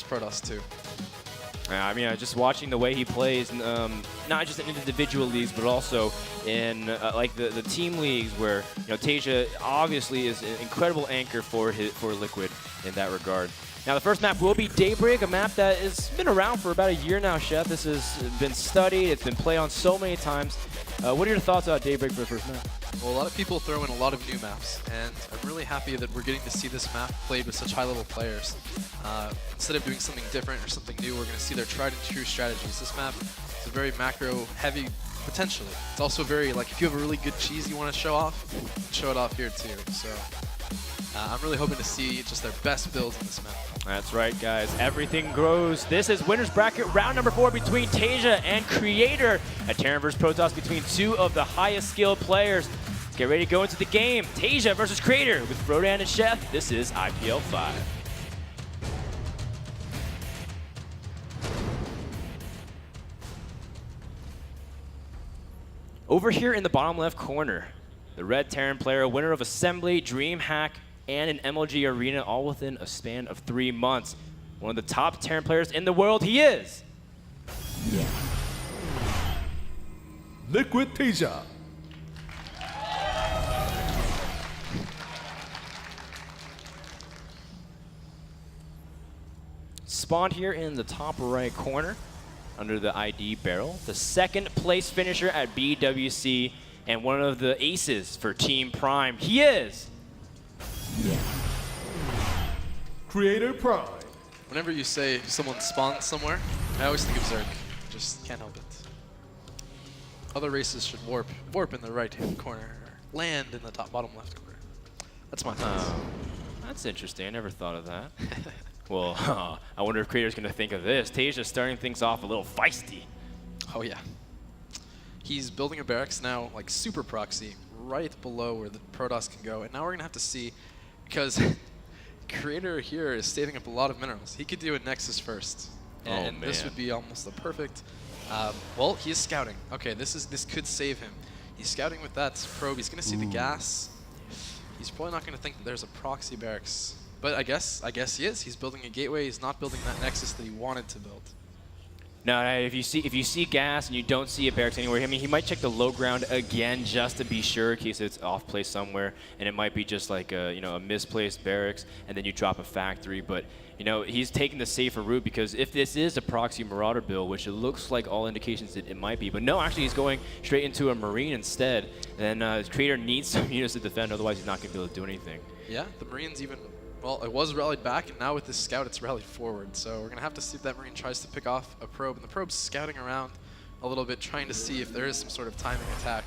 Protoss too. I mean, just watching the way he plays, not just in individual leagues, but also in like the team leagues, where Taeja obviously is an incredible anchor for Liquid in that regard. Now, the first map will be Daybreak, a map that has been around for about a year now, Chef. This has been studied, it's been played on so many times. What are your thoughts about Daybreak for the first map? Well, a lot of people throw in a lot of new maps, and I'm really happy that we're getting to see this map played with such high-level players. Instead of doing something different or something new, we're going to see their tried and true strategies. This map is a very macro-heavy, potentially. It's also very, like, if you have a really good cheese you want to show off, show it off here too. So I'm really hoping to see just their best builds in this map. That's right, guys. Everything grows. This is Winners Bracket round number 4 between Taeja and Creator. A Terran versus Protoss between two of the highest skilled players. Let's get ready to go into the game. Taeja versus Creator with Frodan and Chef. This is IPL 5. Over here in the bottom left corner, the red Terran player, winner of Assembly, DreamHack, and an MLG Arena, all within a span of 3 months. One of the top Terran players in the world, he is. Yeah. Liquid Taeja. Spawned here in the top right corner, under the ID barrel. The second place finisher at BWC, and one of the aces for Team Prime. He is. Yeah. CreatorPrime. Whenever you say someone spawns somewhere, I always think of Zerg. Just can't help it. Other races should warp in the right-hand corner, or land in the bottom left corner. That's my thoughts. That's interesting. I never thought of that. Well, I wonder if Creator's going to think of this. Taeja's starting things off a little feisty. Oh yeah. He's building a barracks now, like super proxy, right below where the Protoss can go. And now we're going to have to see, because Creator here is saving up a lot of minerals. He could do a Nexus first. And this would be almost the perfect. Well, he is scouting. Okay, this could save him. He's scouting with that probe. He's going to see the gas. He's probably not going to think that there's a proxy barracks. But I guess he is. He's building a gateway. He's not building that Nexus that he wanted to build. No, if you see gas and you don't see a barracks anywhere, I mean, he might check the low ground again just to be sure in case it's off place somewhere, and it might be just like a misplaced barracks, and then you drop a factory. But he's taking the safer route, because if this is a proxy Marauder build, which it looks like all indications that it might be, but no, actually he's going straight into a Marine instead. Then Creator needs some units to defend, otherwise he's not going to be able to do anything. Yeah, the Marines even. Well, it was rallied back, and now with this scout, it's rallied forward. So we're going to have to see if that Marine tries to pick off a probe. And the probe's scouting around a little bit, trying to see if there is some sort of timing attack.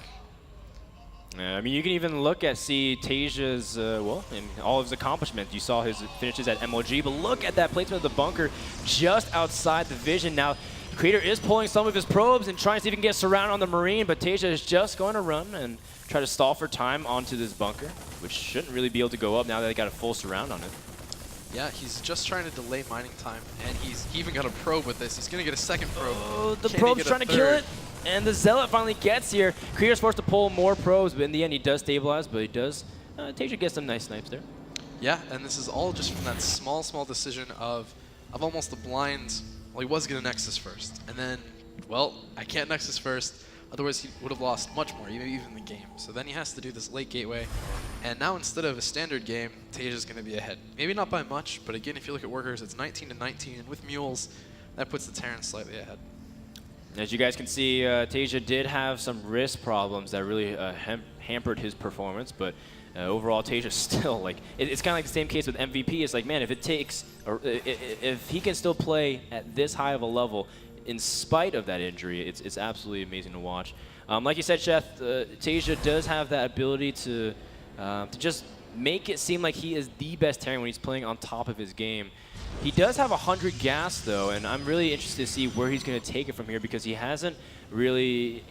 I mean, you can even look at Taeja's, in all of his accomplishments. You saw his finishes at MLG, but look at that placement of the bunker just outside the vision. Now, Creator is pulling some of his probes and trying to see if he can get surrounded on the Marine, but Taeja is just going to run and try to stall for time onto this bunker, which shouldn't really be able to go up now that they got a full surround on it. Yeah, he's just trying to delay mining time, and he even got a probe with this. He's going to get a second probe. Oh, the probe's trying to kill it, and the Zealot finally gets here. Creator's forced to pull more probes, but in the end he does stabilize, but he does. Taeja gets some nice snipes there. Yeah, and this is all just from that small decision of almost a blind. Well, he was going to Nexus first, and then, well, I can't Nexus first. Otherwise, he would have lost much more, even the game. So then he has to do this late gateway. And now, instead of a standard game, Taeja's going to be ahead. Maybe not by much, but again, if you look at workers, it's 19-19. And with mules, that puts the Terran slightly ahead. As you guys can see, Taeja did have some wrist problems that really hampered his performance. But overall, Taeja still, like, it's kind of like the same case with MVP. It's like, man, if it takes, or if he can still play at this high of a level, in spite of that injury, it's absolutely amazing to watch. Like you said, Chef, Taeja does have that ability to just make it seem like he is the best Terran when he's playing on top of his game. He does have 100 gas though, and I'm really interested to see where he's going to take it from here, because he hasn't really,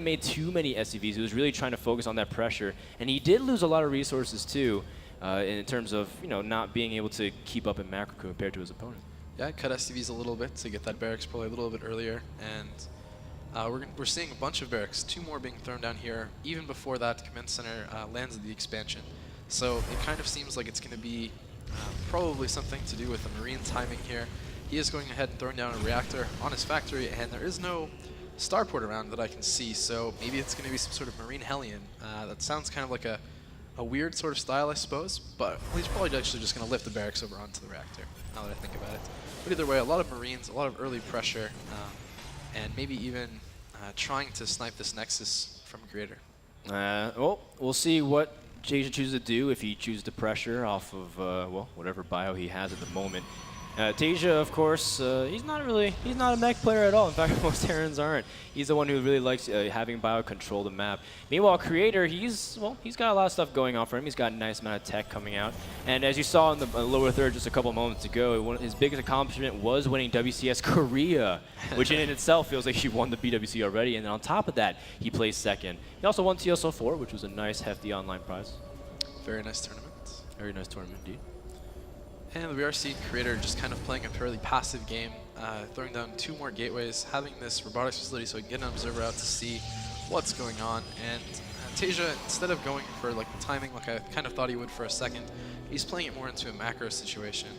made too many SCVs. He was really trying to focus on that pressure, and he did lose a lot of resources too, in terms of not being able to keep up in macro compared to his opponent. Yeah, cut SCVs a little bit to get that barracks probably a little bit earlier, and we're seeing a bunch of barracks, 2 more being thrown down here, even before that command center lands the expansion. So it kind of seems like it's going to be Probably something to do with the Marine timing here. He is going ahead and throwing down a reactor on his factory, and there is no starport around that I can see, so maybe it's going to be some sort of Marine Hellion. That sounds kind of like a weird sort of style, I suppose, but he's probably actually just going to lift the barracks over onto the reactor, now that I think about it. But either way, a lot of Marines, a lot of early pressure, and maybe even trying to snipe this Nexus from Creator. Well, we'll see what Taeja chooses to do if he chooses to pressure off of, well, whatever bio he has at the moment. Taeja, of course, he's not a mech player at all. In fact, most Terrans aren't. He's the one who really likes having bio control the map. Meanwhile, Creator, he's got a lot of stuff going on for him. He's got a nice amount of tech coming out. And as you saw in the lower third just a couple moments ago, his biggest accomplishment was winning WCS Korea, which in itself feels like he won the BWC already. And then on top of that, he placed second. He also won TSO4, which was a nice, hefty online prize. Very nice tournament. Very nice tournament indeed. And we are seeing Creator just kind of playing a fairly passive game, throwing down 2 more gateways, having this robotics facility so he can get an observer out to see what's going on. And Taeja, instead of going for like the timing like I kind of thought he would for a second, he's playing it more into a macro situation.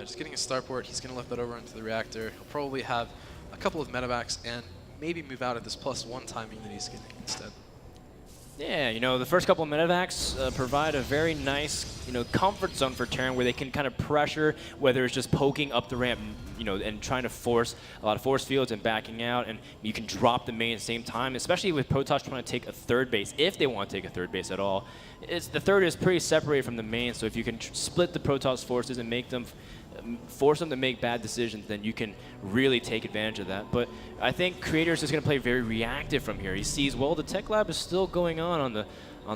Just getting a starport, he's going to lift that over into the reactor. He'll probably have a couple of medevacs and maybe move out at this +1 timing that he's getting instead. Yeah, you know, the first couple of medevacs provide a very nice, you know, comfort zone for Terran where they can kind of pressure, whether it's just poking up the ramp, you know, and trying to force a lot of force fields and backing out, and you can drop the main at the same time, especially with Protoss trying to take a third base, if they want to take a third base at all. The third is pretty separated from the main, so if you can split the Protoss forces and make them force them to make bad decisions, then you can really take advantage of that. But I think Creator is just going to play very reactive from here. He sees, well, the tech lab is still going on the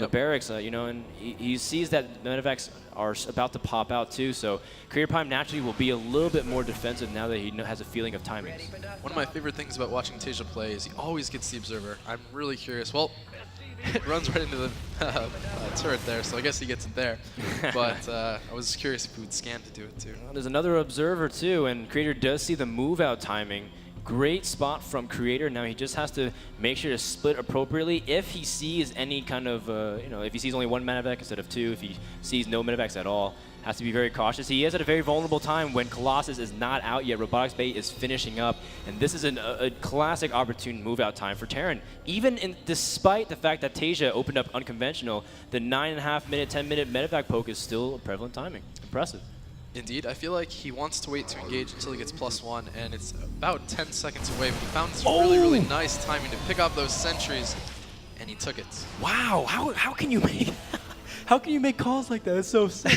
barracks, you know, and he sees that medevacs are about to pop out too. So CreatorPrime naturally will be a little bit more defensive now that he has a feeling of timings. One of my favorite things about watching Taeja play is he always gets the observer. I'm really curious. Well, it runs right into the turret there, so I guess he gets it there. But I was curious if he would scan to do it too. Well, there's another observer too, and Creator does see the move out timing. Great spot from Creator. Now he just has to make sure to split appropriately. If he sees any kind of, you know, if he sees only 1 medevac instead of 2, if he sees no medevacs at all, has to be very cautious. He is at a very vulnerable time when Colossus is not out yet. Robotics Bay is finishing up, and this is a classic opportune move-out time for Terran. Even despite the fact that Taeja opened up unconventional, the 9.5-minute, 10-minute medevac poke is still a prevalent timing. Impressive. Indeed, I feel like he wants to wait to engage until he gets +1, and it's about 10 seconds away, but he found this really, really nice timing to pick up those sentries, and he took it. Wow, how can you make how can you make calls like that? It's so sick.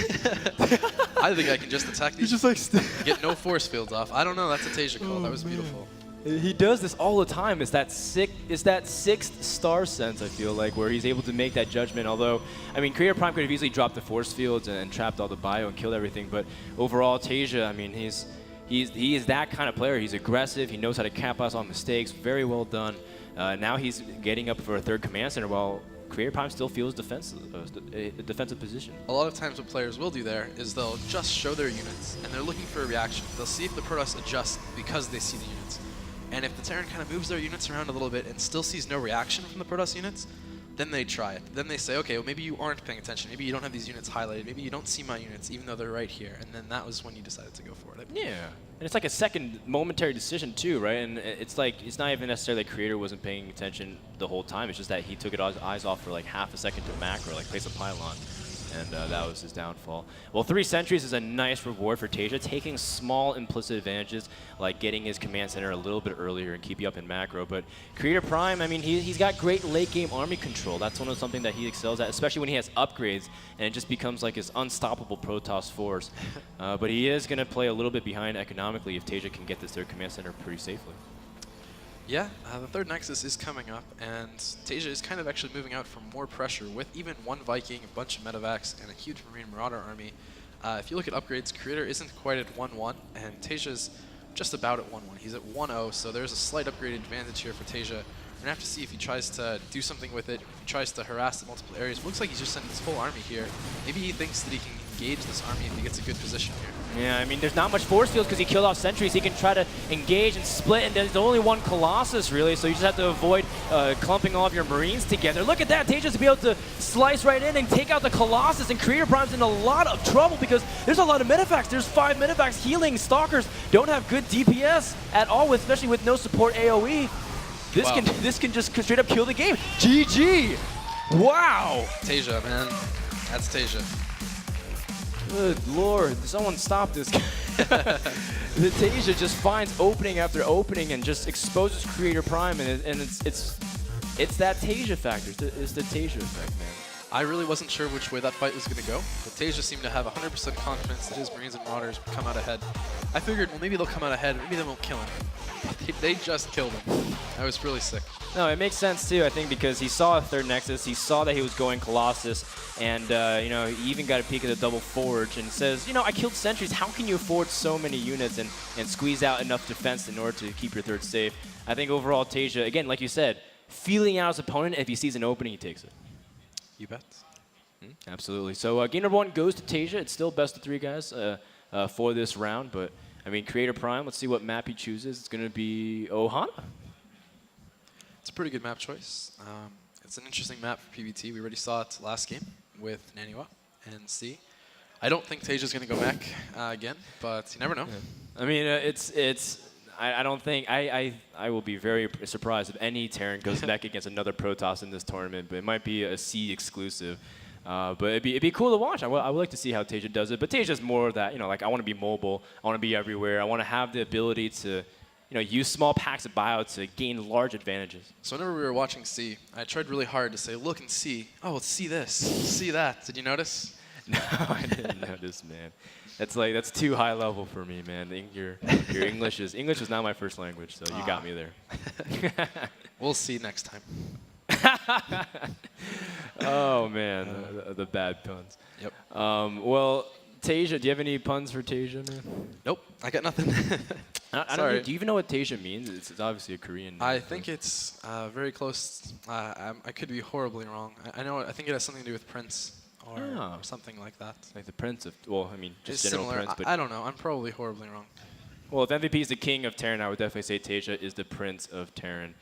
I think I can just attack these. Just like get no force fields off. I don't know, that's a Taeja call. That was beautiful. He does this all the time. It's that sixth star sense, I feel like, where he's able to make that judgment. Although, I mean, CreatorPrime could have easily dropped the force fields and trapped all the bio and killed everything. But overall, Taeja, I mean, he is that kind of player. He's aggressive. He knows how to capitalize on mistakes. Very well done. Now he's getting up for a third command center while CreatorPrime still feels a defensive position. A lot of times what players will do there is they'll just show their units, and they're looking for a reaction. They'll see if the Protoss adjusts because they see the units. And if the Terran kind of moves their units around a little bit and still sees no reaction from the Protoss units, then they try it. Then they say, okay, well, maybe you aren't paying attention. Maybe you don't have these units highlighted. Maybe you don't see my units, even though they're right here. And then that was when you decided to go for it. Yeah. And it's like a second momentary decision too, right? And it's like, it's not even necessarily that Creator wasn't paying attention the whole time. It's just that he took his eyes off for like half a second to macro, like place a pylon. And that was his downfall. Well, 3 sentries is a nice reward for Taeja, taking small implicit advantages, like getting his command center a little bit earlier and keep you up in macro. But CreatorPrime, I mean, he's got great late-game army control. That's something that he excels at, especially when he has upgrades, and it just becomes like his unstoppable Protoss force. But he is going to play a little bit behind economically if Taeja can get this third command center pretty safely. Yeah, the third Nexus is coming up, and Taeja is kind of actually moving out for more pressure with even 1 Viking, a bunch of medevacs, and a huge Marine Marauder army. If you look at upgrades, Creator isn't quite at 1-1, and Taeja's just about at 1-1. He's at 1-0, so there's a slight upgrade advantage here for Taeja. We're going to have to see if he tries to do something with it, if he tries to harass the multiple areas. Looks like he's just sending his full army here. Maybe he thinks that he can engage this army if he gets a good position here. Yeah, I mean, there's not much force fields because he killed off sentries. He can try to engage and split, and there's only one Colossus, really, so you just have to avoid clumping all of your Marines together. Look at that. Taeja's to be able to slice right in and take out the Colossus, and CreatorPrime's in a lot of trouble because there's a lot of Medivacs. There's 5 Medivacs healing. Stalkers don't have good DPS at all, especially with no support AoE. This can just straight up kill the game. GG! Wow! Taeja, man. That's Taeja. Good lord, someone stop this guy. The Taeja just finds opening after opening and just exposes CreatorPrime, and it's that Taeja factor. It's the Taeja effect, man. I really wasn't sure which way that fight was going to go, but Taeja seemed to have 100% confidence that his Marines and Marauders would come out ahead. I figured, well, maybe they'll come out ahead, maybe they won't kill him. But they just killed him. That was really sick. No, it makes sense too, I think, because he saw a third Nexus, he saw that he was going Colossus, and you know, he even got a peek at the double forge and says, you know, I killed sentries, how can you afford so many units and squeeze out enough defense in order to keep your third safe? I think overall Taeja, again, like you said, feeling out his opponent, if he sees an opening, he takes it. You bet. Absolutely. So game number 1 goes to Taeja. It's still best of 3 guys for this round, but I mean, CreatorPrime, let's see what map he chooses. It's going to be Ohana. It's a pretty good map choice. It's an interesting map for PvT. We already saw it last game with Naniwa and C. I don't think Taeja's going to go back again, but you never know. Yeah. I mean, I don't think, I will be very surprised if any Terran goes back against another Protoss in this tournament, but it might be a C exclusive. But it'd be cool to watch. I would like to see how Taeja does it, but Taeja's more of that, you know, like I want to be mobile, I want to be everywhere, I want to have the ability to, you know, use small packs of buyout to gain large advantages. So whenever we were watching C, I tried really hard to say, look and see. Oh, see this, see that. Did you notice? No, I didn't notice, man. That's too high level for me, man. Your English is not my first language, so you got me there. We'll see next time. Oh man, the bad puns. Yep. Well, Taeja, do you have any puns for Taeja, man? Nope, I got nothing. I don't know, do you even know what Taeja means? It's obviously a Korean name. I think it's very close. I could be horribly wrong. I think it has something to do with Prince or something like that. Like the Prince of, well, I mean, just it's general similar. Prince. But I don't know. I'm probably horribly wrong. Well, if MVP is the king of Terran, I would definitely say Taeja is the Prince of Terran.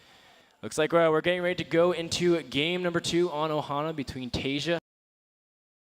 Looks like we're getting ready to go into game number 2 on Ohana between Taeja